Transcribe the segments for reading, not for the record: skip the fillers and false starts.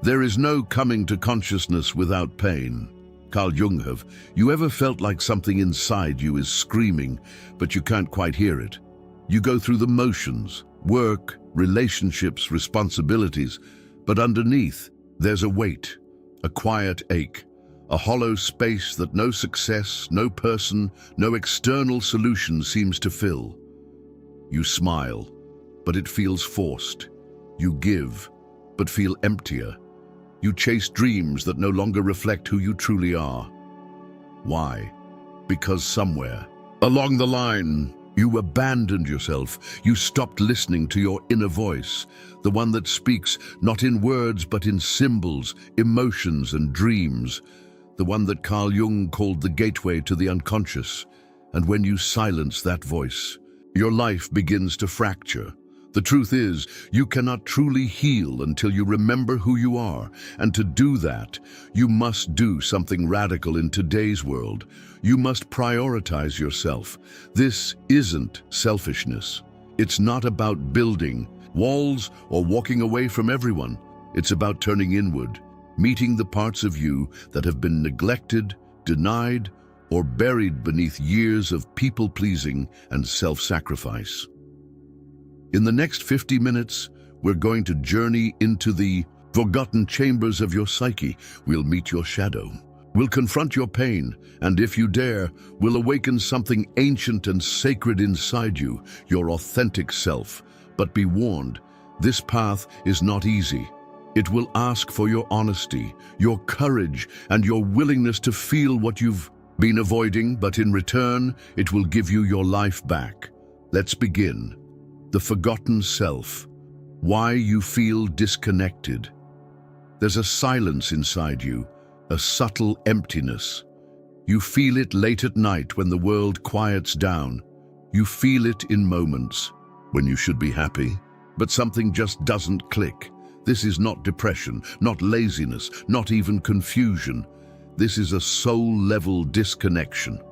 There is no coming to consciousness without pain. Carl Jung. Have you ever felt like something inside you is screaming, but you can't quite hear it? You go through the motions, work, relationships, responsibilities, but underneath, there's a weight, a quiet ache, a hollow space that no success, no person, no external solution seems to fill. You smile, but it feels forced. You give, but feel emptier. You chase dreams that no longer reflect who you truly are. Why? Because somewhere, along the line, you abandoned yourself. You stopped listening to your inner voice, the one that speaks not in words but in symbols, emotions and dreams, the one that Carl Jung called the gateway to the unconscious. And when you silence that voice, your life begins to fracture. The truth is, you cannot truly heal until you remember who you are, and to do that, you must do something radical in today's world. You must prioritize yourself. This isn't selfishness. It's not about building walls or walking away from everyone. It's about turning inward, meeting the parts of you that have been neglected, denied, or buried beneath years of people-pleasing and self-sacrifice. In the next 50 minutes, we're going to journey into the forgotten chambers of your psyche. We'll meet your shadow. We'll confront your pain, and if you dare, we'll awaken something ancient and sacred inside you, your authentic self. But be warned, this path is not easy. It will ask for your honesty, your courage, and your willingness to feel what you've been avoiding, but in return, it will give you your life back. Let's begin. The forgotten self. Why you feel disconnected. There's a silence inside you, a subtle emptiness. You feel it late at night when the world quiets down. You feel it in moments when you should be happy, but something just doesn't click. This is not depression, not laziness, not even confusion. This is a soul-level disconnection.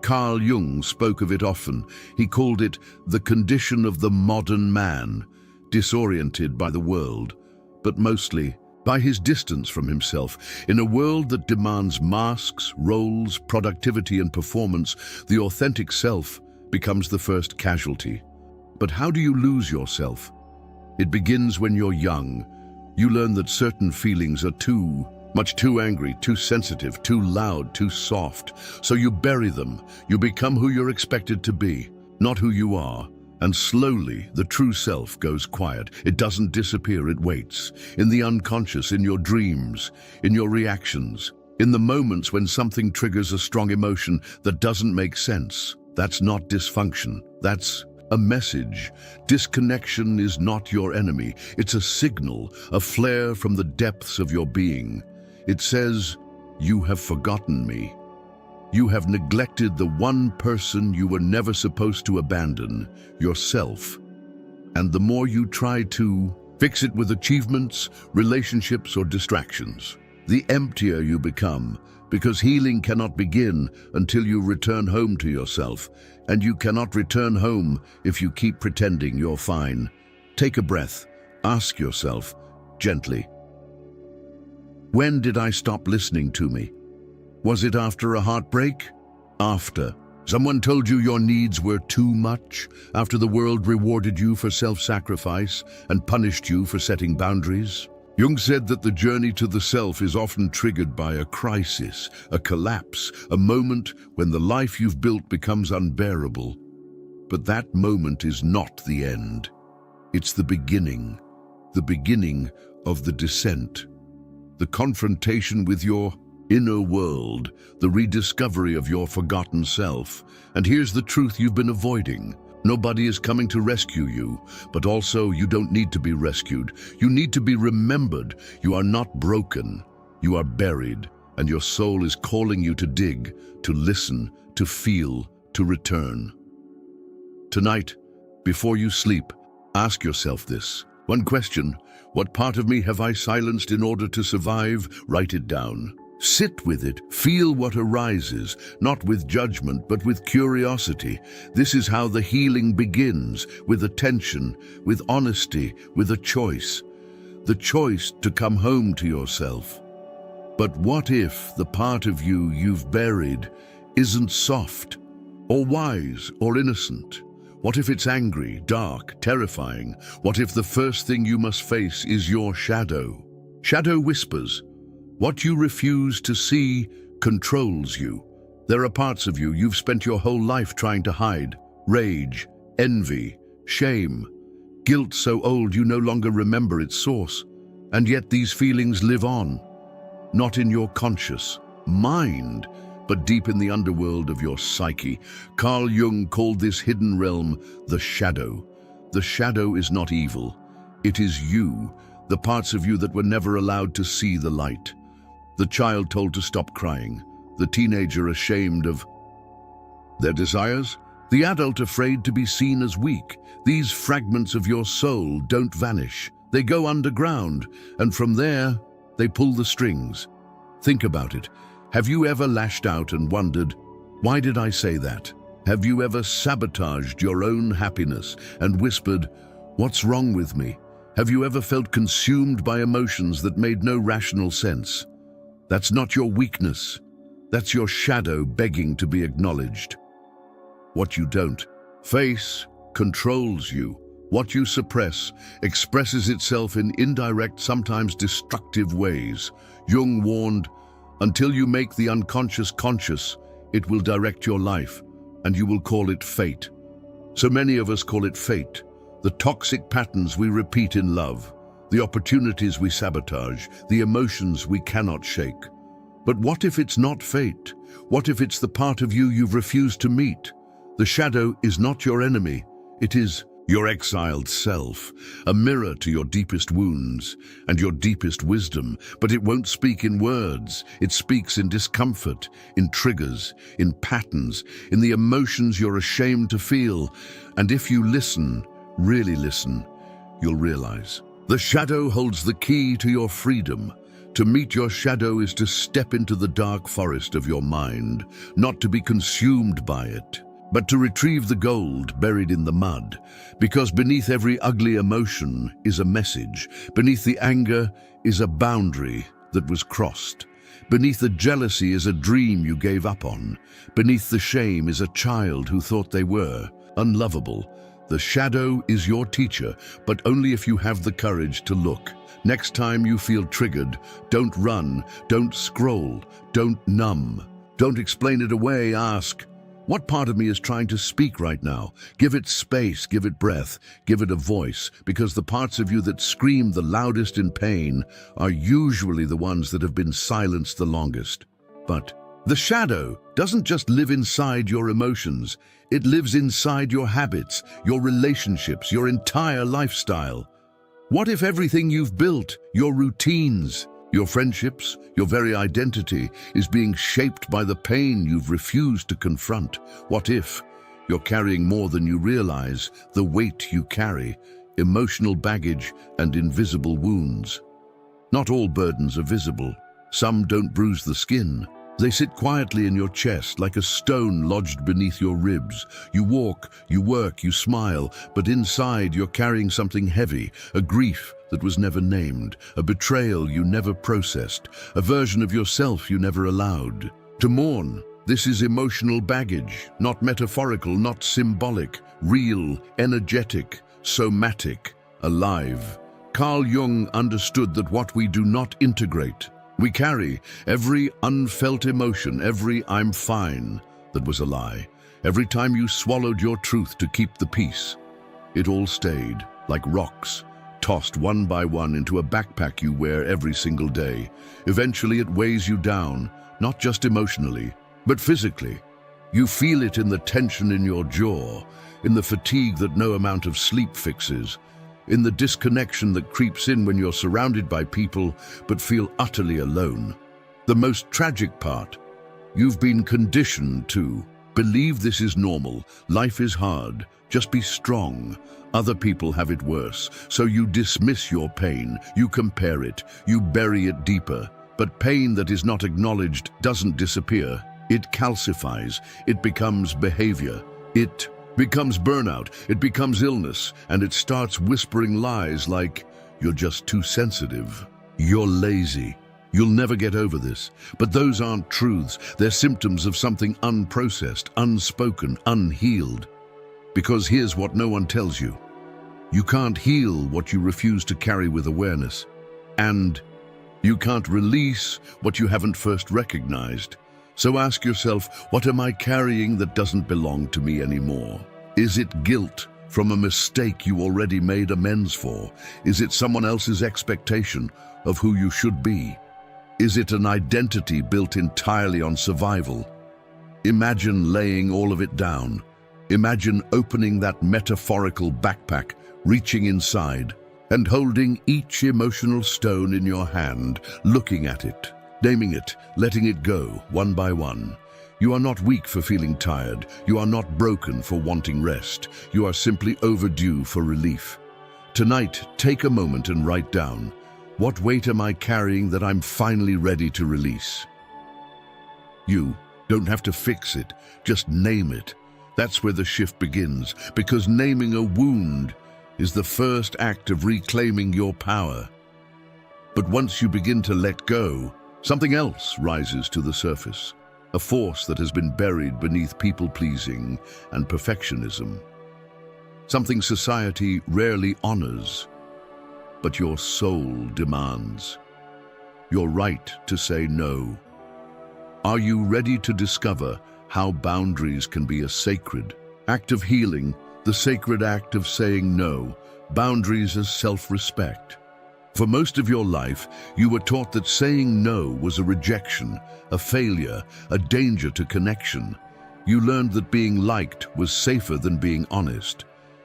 Carl Jung spoke of it often. He called it the condition of the modern man, disoriented by the world, but mostly by his distance from himself. In a world that demands masks, roles, productivity, and performance, the authentic self becomes the first casualty. But how do you lose yourself? It begins when you're young. You learn that certain feelings are too angry, too sensitive, too loud, too soft. So you bury them. You become who you're expected to be, not who you are. And slowly, the true self goes quiet. It doesn't disappear, it waits. In the unconscious, in your dreams, in your reactions, in the moments when something triggers a strong emotion that doesn't make sense. That's not dysfunction. That's a message. Disconnection is not your enemy. It's a signal, a flare from the depths of your being. It says, you have forgotten me. You have neglected the one person you were never supposed to abandon, yourself. And the more you try to fix it with achievements, relationships, or distractions, the emptier you become, because healing cannot begin until you return home to yourself, and you cannot return home if you keep pretending you're fine. Take a breath. Ask yourself, gently, when did I stop listening to me? Was it after a heartbreak? After someone told you your needs were too much? After the world rewarded you for self-sacrifice and punished you for setting boundaries? Jung said that the journey to the self is often triggered by a crisis, a collapse, a moment when the life you've built becomes unbearable. But that moment is not the end. It's the beginning of the descent. The confrontation with your inner world, the rediscovery of your forgotten self. And here's the truth you've been avoiding. Nobody is coming to rescue you, but also you don't need to be rescued. You need to be remembered. You are not broken. You are buried, and your soul is calling you to dig, to listen, to feel, to return. Tonight, before you sleep, ask yourself this. One question: what part of me have I silenced in order to survive? Write it down. Sit with it, feel what arises, not with judgment, but with curiosity. This is how the healing begins, with attention, with honesty, with a choice. The choice to come home to yourself. But what if the part of you you've buried isn't soft, or wise, or innocent? What if it's angry, dark, terrifying? What if the first thing you must face is your shadow? Shadow whispers. What you refuse to see controls you. There are parts of you you've spent your whole life trying to hide. Rage, envy, shame, guilt so old you no longer remember its source. And yet these feelings live on, not in your conscious mind, but deep in the underworld of your psyche. Carl Jung called this hidden realm the shadow. The shadow is not evil. It is you, the parts of you that were never allowed to see the light. The child told to stop crying, the teenager ashamed of their desires, the adult afraid to be seen as weak. These fragments of your soul don't vanish. They go underground, and from there, they pull the strings. Think about it. Have you ever lashed out and wondered, why did I say that? Have you ever sabotaged your own happiness and whispered, what's wrong with me? Have you ever felt consumed by emotions that made no rational sense? That's not your weakness. That's your shadow begging to be acknowledged. What you don't face controls you. What you suppress expresses itself in indirect, sometimes destructive ways. Jung warned, until you make the unconscious conscious, it will direct your life, and you will call it fate. So many of us call it fate. The toxic patterns we repeat in love, the opportunities we sabotage, the emotions we cannot shake. But what if it's not fate? What if it's the part of you you've refused to meet? The shadow is not your enemy. It is your exiled self, a mirror to your deepest wounds and your deepest wisdom. But it won't speak in words. It speaks in discomfort, in triggers, in patterns, in the emotions you're ashamed to feel. And if you listen, really listen, you'll realize. The shadow holds the key to your freedom. To meet your shadow is to step into the dark forest of your mind, not to be consumed by it, but to retrieve the gold buried in the mud. Because beneath every ugly emotion is a message. Beneath the anger is a boundary that was crossed. Beneath the jealousy is a dream you gave up on. Beneath the shame is a child who thought they were unlovable. The shadow is your teacher, but only if you have the courage to look. Next time you feel triggered, don't run, don't scroll, don't numb. Don't explain it away, ask, what part of me is trying to speak right now? Give it space, give it breath, give it a voice, because the parts of you that scream the loudest in pain are usually the ones that have been silenced the longest. But the shadow doesn't just live inside your emotions. It lives inside your habits, your relationships, your entire lifestyle. What if everything you've built, your routines, your friendships, your very identity, is being shaped by the pain you've refused to confront? What if you're carrying more than you realize, the weight you carry, emotional baggage and invisible wounds? Not all burdens are visible. Some don't bruise the skin. They sit quietly in your chest like a stone lodged beneath your ribs. You walk, you work, you smile, but inside you're carrying something heavy, a grief that was never named, a betrayal you never processed, a version of yourself you never allowed to mourn. This is emotional baggage, not metaphorical, not symbolic, real, energetic, somatic, alive. Carl Jung understood that what we do not integrate, we carry. Every unfelt emotion, every "I'm fine" that was a lie. Every time you swallowed your truth to keep the peace, it all stayed like rocks, tossed one by one into a backpack you wear every single day. Eventually it weighs you down, not just emotionally, but physically. You feel it in the tension in your jaw, in the fatigue that no amount of sleep fixes, in the disconnection that creeps in when you're surrounded by people but feel utterly alone. The most tragic part, you've been conditioned to believe this is normal. Life is hard, just be strong. Other people have it worse, so you dismiss your pain, you compare it, you bury it deeper. But pain that is not acknowledged doesn't disappear. It calcifies. It becomes behavior. It becomes burnout. It becomes illness. And it starts whispering lies like, "You're just too sensitive. You're lazy. You'll never get over this." But those aren't truths. They're symptoms of something unprocessed, unspoken, unhealed. Because here's what no one tells you. You can't heal what you refuse to carry with awareness. And you can't release what you haven't first recognized. So ask yourself, what am I carrying that doesn't belong to me anymore? Is it guilt from a mistake you already made amends for? Is it someone else's expectation of who you should be? Is it an identity built entirely on survival? Imagine laying all of it down. Imagine opening that metaphorical backpack, reaching inside, and holding each emotional stone in your hand, looking at it, naming it, letting it go, one by one. You are not weak for feeling tired. You are not broken for wanting rest. You are simply overdue for relief. Tonight, take a moment and write down, what weight am I carrying that I'm finally ready to release? You don't have to fix it, just name it. That's where the shift begins, because naming a wound is the first act of reclaiming your power. But once you begin to let go, something else rises to the surface, a force that has been buried beneath people-pleasing and perfectionism. Something society rarely honors, but your soul demands. Your right to say no. Are you ready to discover how boundaries can be a sacred act of healing, the sacred act of saying no, boundaries as self-respect? For most of your life, you were taught that saying no was a rejection, a failure, a danger to connection. You learned that being liked was safer than being honest,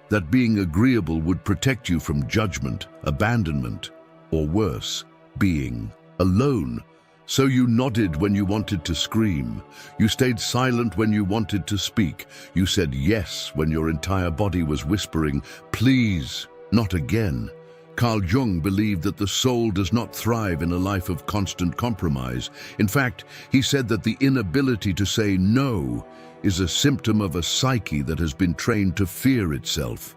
that being agreeable would protect you from judgment, abandonment, or worse, being alone. So you nodded when you wanted to scream. You stayed silent when you wanted to speak. You said yes when your entire body was whispering, "Please, not again." Carl Jung believed that the soul does not thrive in a life of constant compromise. In fact, he said that the inability to say no is a symptom of a psyche that has been trained to fear itself.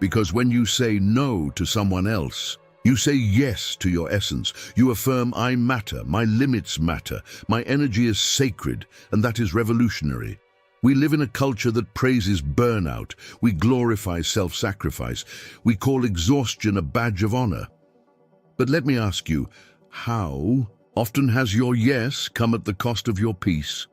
Because when you say no to someone else, you say yes to your essence. You affirm, "I matter, my limits matter, my energy is sacred," and that is revolutionary. We live in a culture that praises burnout. We glorify self-sacrifice. We call exhaustion a badge of honor. But let me ask you, how often has your yes come at the cost of your peace?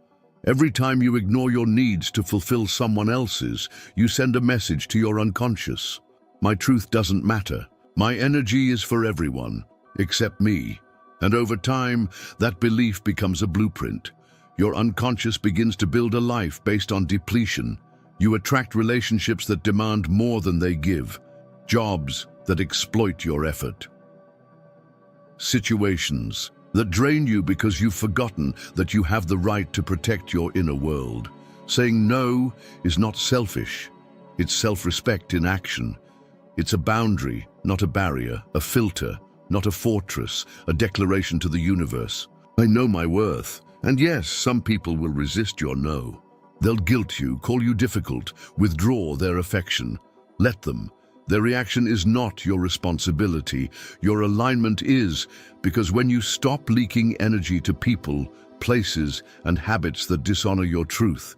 Every time you ignore your needs to fulfill someone else's, you send a message to your unconscious. My truth doesn't matter. My energy is for everyone, except me. And over time, that belief becomes a blueprint. Your unconscious begins to build a life based on depletion. You attract relationships that demand more than they give, jobs that exploit your effort, situations that drain you because you've forgotten that you have the right to protect your inner world. Saying no is not selfish. It's self-respect in action. It's a boundary, not a barrier, a filter, not a fortress, a declaration to the universe. I know my worth. And yes, some people will resist your no. They'll guilt you, call you difficult, withdraw their affection. Let them. Their reaction is not your responsibility. Your alignment is, because when you stop leaking energy to people, places, and habits that dishonor your truth,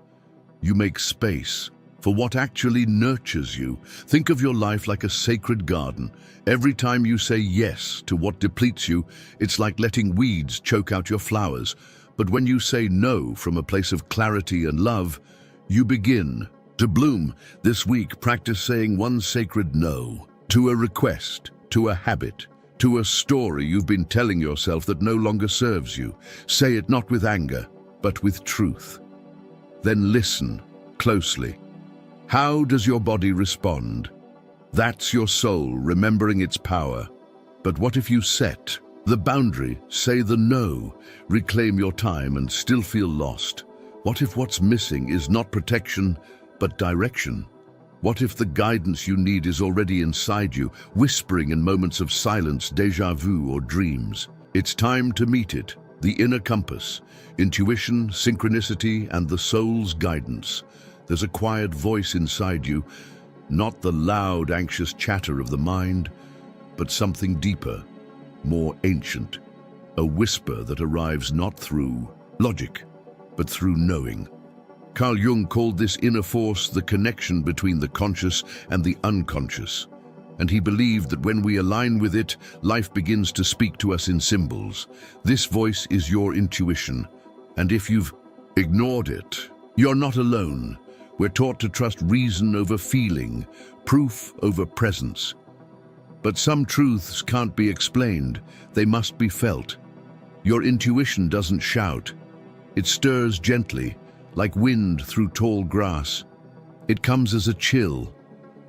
you make space for what actually nurtures you. Think of your life like a sacred garden. Every time you say yes to what depletes you, it's like letting weeds choke out your flowers. But when you say no from a place of clarity and love, you begin to bloom. This week, practice saying one sacred no to a request, to a habit, to a story you've been telling yourself that no longer serves you. Say it not with anger, but with truth. Then listen closely. How does your body respond? That's your soul remembering its power. But what if you set the boundary, say the no, reclaim your time and still feel lost? What if what's missing is not protection, but direction? What if the guidance you need is already inside you, whispering in moments of silence, déjà vu, or dreams? It's time to meet it, the inner compass, intuition, synchronicity, and the soul's guidance. There's a quiet voice inside you, not the loud, anxious chatter of the mind, but something deeper, more ancient, a whisper that arrives not through logic, but through knowing. Carl Jung called this inner force the connection between the conscious and the unconscious, and he believed that when we align with it, life begins to speak to us in symbols. This voice is your intuition, and if you've ignored it, you're not alone. We're taught to trust reason over feeling, proof over presence. But some truths can't be explained, they must be felt. Your intuition doesn't shout. It stirs gently, like wind through tall grass. It comes as a chill,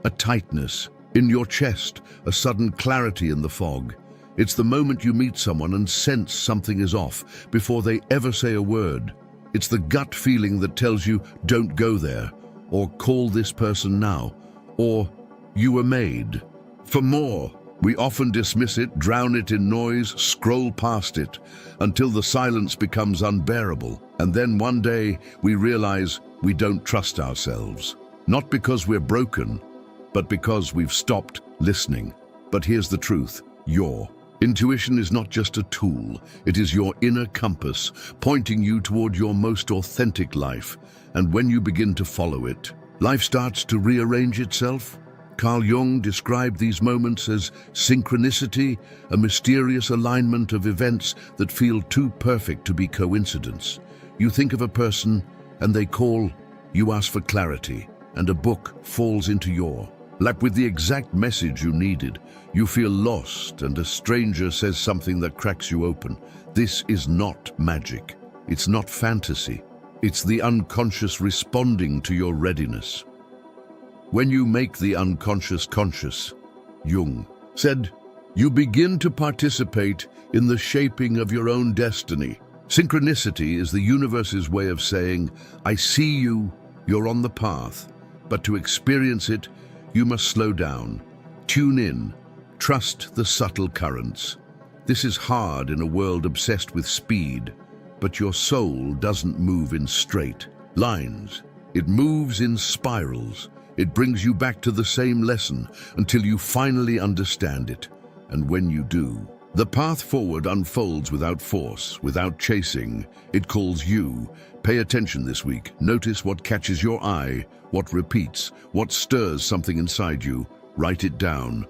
a tightness in your chest, a sudden clarity in the fog. It's the moment you meet someone and sense something is off before they ever say a word. It's the gut feeling that tells you, don't go there, or call this person now, or you were made for more. We often dismiss it, drown it in noise, scroll past it, until the silence becomes unbearable. And then one day we realize we don't trust ourselves. Not because we're broken, but because we've stopped listening. But here's the truth, your intuition is not just a tool, it is your inner compass, pointing you toward your most authentic life. And when you begin to follow it, life starts to rearrange itself. Carl Jung described these moments as synchronicity, a mysterious alignment of events that feel too perfect to be coincidence. You think of a person and they call, you ask for clarity, and a book falls into your lap with the exact message you needed. You feel lost and a stranger says something that cracks you open. This is not magic. It's not fantasy. It's the unconscious responding to your readiness. When you make the unconscious conscious, Jung said, you begin to participate in the shaping of your own destiny. Synchronicity is the universe's way of saying, I see you, you're on the path, but to experience it, you must slow down, tune in, trust the subtle currents. This is hard in a world obsessed with speed, but your soul doesn't move in straight lines. It moves in spirals. It brings you back to the same lesson until you finally understand it. And when you do, the path forward unfolds without force, without chasing. It calls you. Pay attention this week. Notice what catches your eye, what repeats, what stirs something inside you. Write it down.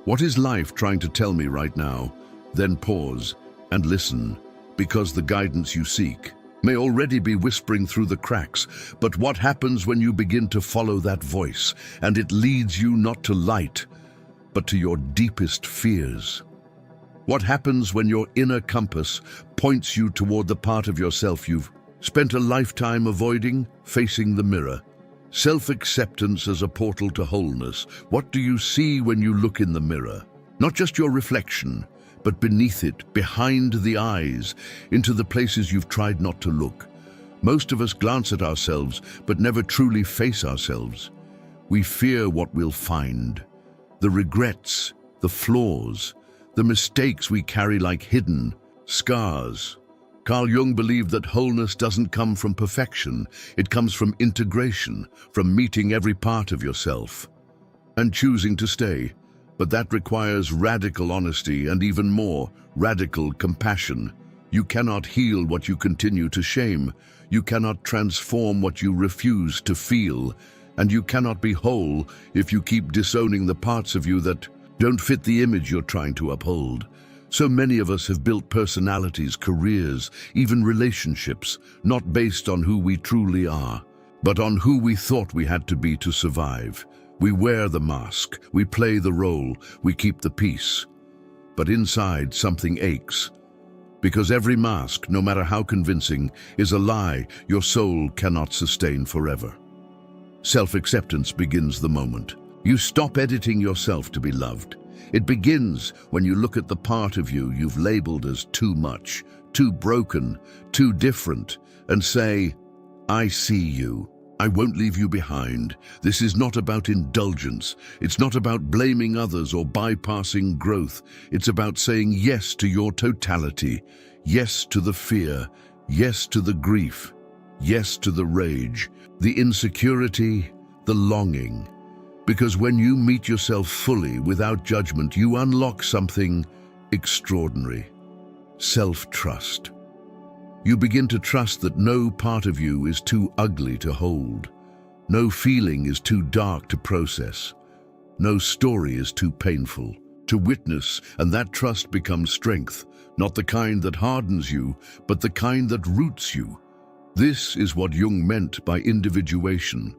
What is life trying to tell me right now? Then pause and listen, because the guidance you seek may already be whispering through the cracks. But what happens when you begin to follow that voice, and it leads you not to light, but to your deepest fears? What happens when your inner compass points you toward the part of yourself you've spent a lifetime avoiding, facing the mirror? Self-acceptance as a portal to wholeness. What do you see when you look in the mirror? Not just your reflection, but beneath it, behind the eyes, into the places you've tried not to look. Most of us glance at ourselves, but never truly face ourselves. We fear what we'll find. The regrets, the flaws, the mistakes we carry like hidden scars. Carl Jung believed that wholeness doesn't come from perfection. It comes from integration, from meeting every part of yourself and choosing to stay. But that requires radical honesty and even more, radical compassion. You cannot heal what you continue to shame. You cannot transform what you refuse to feel. And you cannot be whole if you keep disowning the parts of you that don't fit the image you're trying to uphold. So many of us have built personalities, careers, even relationships, not based on who we truly are, but on who we thought we had to be to survive. We wear the mask, we play the role, we keep the peace. But inside, something aches. Because every mask, no matter how convincing, is a lie your soul cannot sustain forever. Self-acceptance begins the moment you stop editing yourself to be loved. It begins when you look at the part of you you've labeled as too much, too broken, too different, and say, I see you. I won't leave you behind. This is not about indulgence. It's not about blaming others or bypassing growth. It's about saying yes to your totality, yes to the fear, yes to the grief, yes to the rage, the insecurity, the longing. Because when you meet yourself fully, without judgment, you unlock something extraordinary: self-trust. You begin to trust that no part of you is too ugly to hold. No feeling is too dark to process. No story is too painful to witness, and that trust becomes strength, not the kind that hardens you, but the kind that roots you. This is what Jung meant by individuation,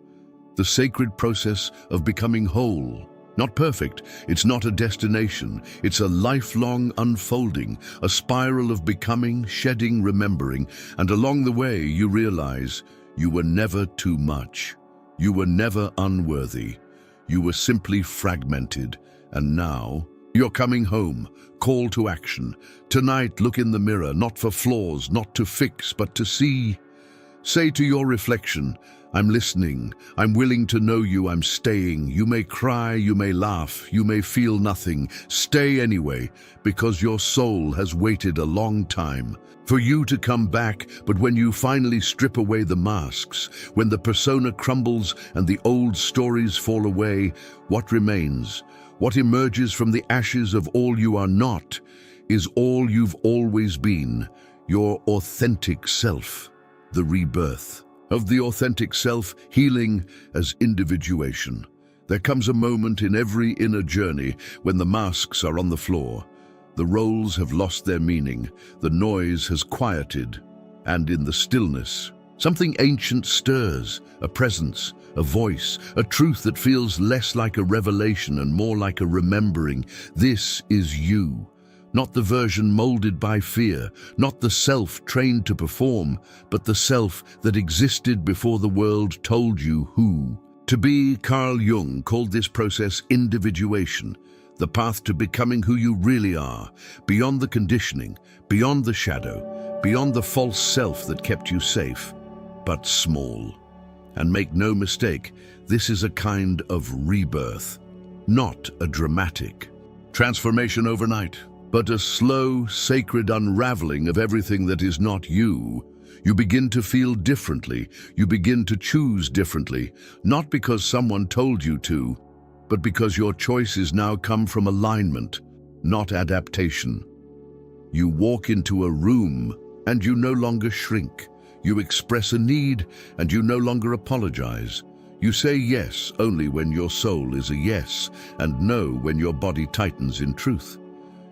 the sacred process of becoming whole. Not perfect, it's not a destination, it's a lifelong unfolding, a spiral of becoming, shedding, remembering, and along the way you realize you were never too much. You were never unworthy. You were simply fragmented, and now you're coming home, call to action. Tonight, look in the mirror, not for flaws, not to fix, but to see. Say to your reflection, I'm listening, I'm willing to know you, I'm staying. You may cry, you may laugh, you may feel nothing. Stay anyway, because your soul has waited a long time for you to come back. But when you finally strip away the masks, when the persona crumbles and the old stories fall away, what remains, what emerges from the ashes of all you are not, is all you've always been, your authentic self, the rebirth of the authentic self, healing as individuation. There comes a moment in every inner journey when the masks are on the floor. The roles have lost their meaning, the noise has quieted, and in the stillness, something ancient stirs, a presence, a voice, a truth that feels less like a revelation and more like a remembering. This is you. Not the version molded by fear, not the self trained to perform, but the self that existed before the world told you who to be. Carl Jung called this process individuation, the path to becoming who you really are, beyond the conditioning, beyond the shadow, beyond the false self that kept you safe, but small. And make no mistake, this is a kind of rebirth, not a dramatic transformation overnight, but a slow, sacred unraveling of everything that is not you. You begin to feel differently. You begin to choose differently, not because someone told you to, but because your choices now come from alignment, not adaptation. You walk into a room and you no longer shrink. You express a need and you no longer apologize. You say yes only when your soul is a yes, and no when your body tightens in truth.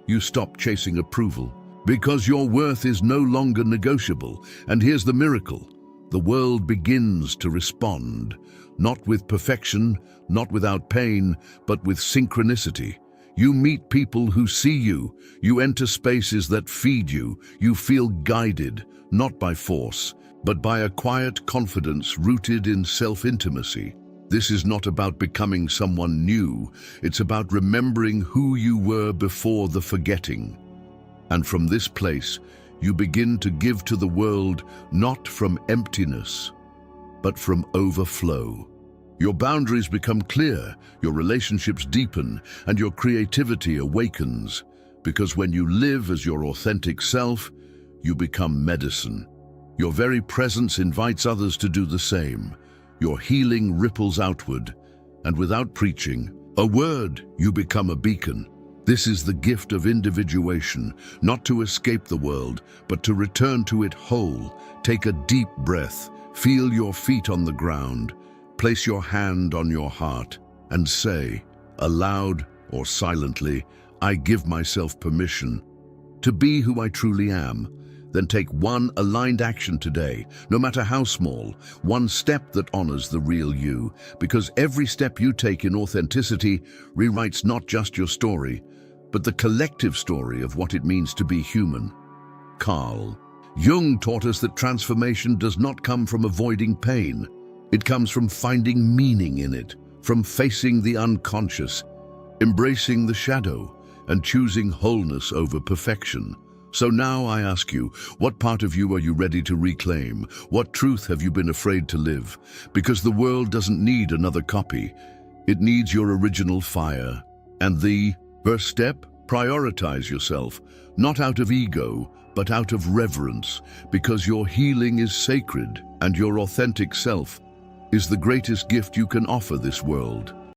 You stop chasing approval because your worth is no longer negotiable. And here's the miracle. The world begins to respond, not with perfection, not without pain, but with synchronicity. You meet people who see you. You enter spaces that feed you. You feel guided, not by force, but by a quiet confidence rooted in self-intimacy. This is not about becoming someone new. It's about remembering who you were before the forgetting. And from this place, you begin to give to the world not from emptiness, but from overflow. Your boundaries become clear, your relationships deepen, and your creativity awakens. Because when you live as your authentic self, you become medicine. Your very presence invites others to do the same. Your healing ripples outward, and without preaching a word, you become a beacon. This is the gift of individuation, not to escape the world, but to return to it whole. Take a deep breath, feel your feet on the ground, place your hand on your heart, and say, aloud or silently, I give myself permission to be who I truly am. Then take one aligned action today, no matter how small, one step that honors the real you, because every step you take in authenticity rewrites not just your story, but the collective story of what it means to be human. Carl Jung taught us that transformation does not come from avoiding pain. It comes from finding meaning in it, from facing the unconscious, embracing the shadow, and choosing wholeness over perfection. So now I ask you, what part of you are you ready to reclaim? What truth have you been afraid to live? Because the world doesn't need another copy. It needs your original fire. And the first step? Prioritize yourself, not out of ego, but out of reverence, because your healing is sacred and your authentic self is the greatest gift you can offer this world.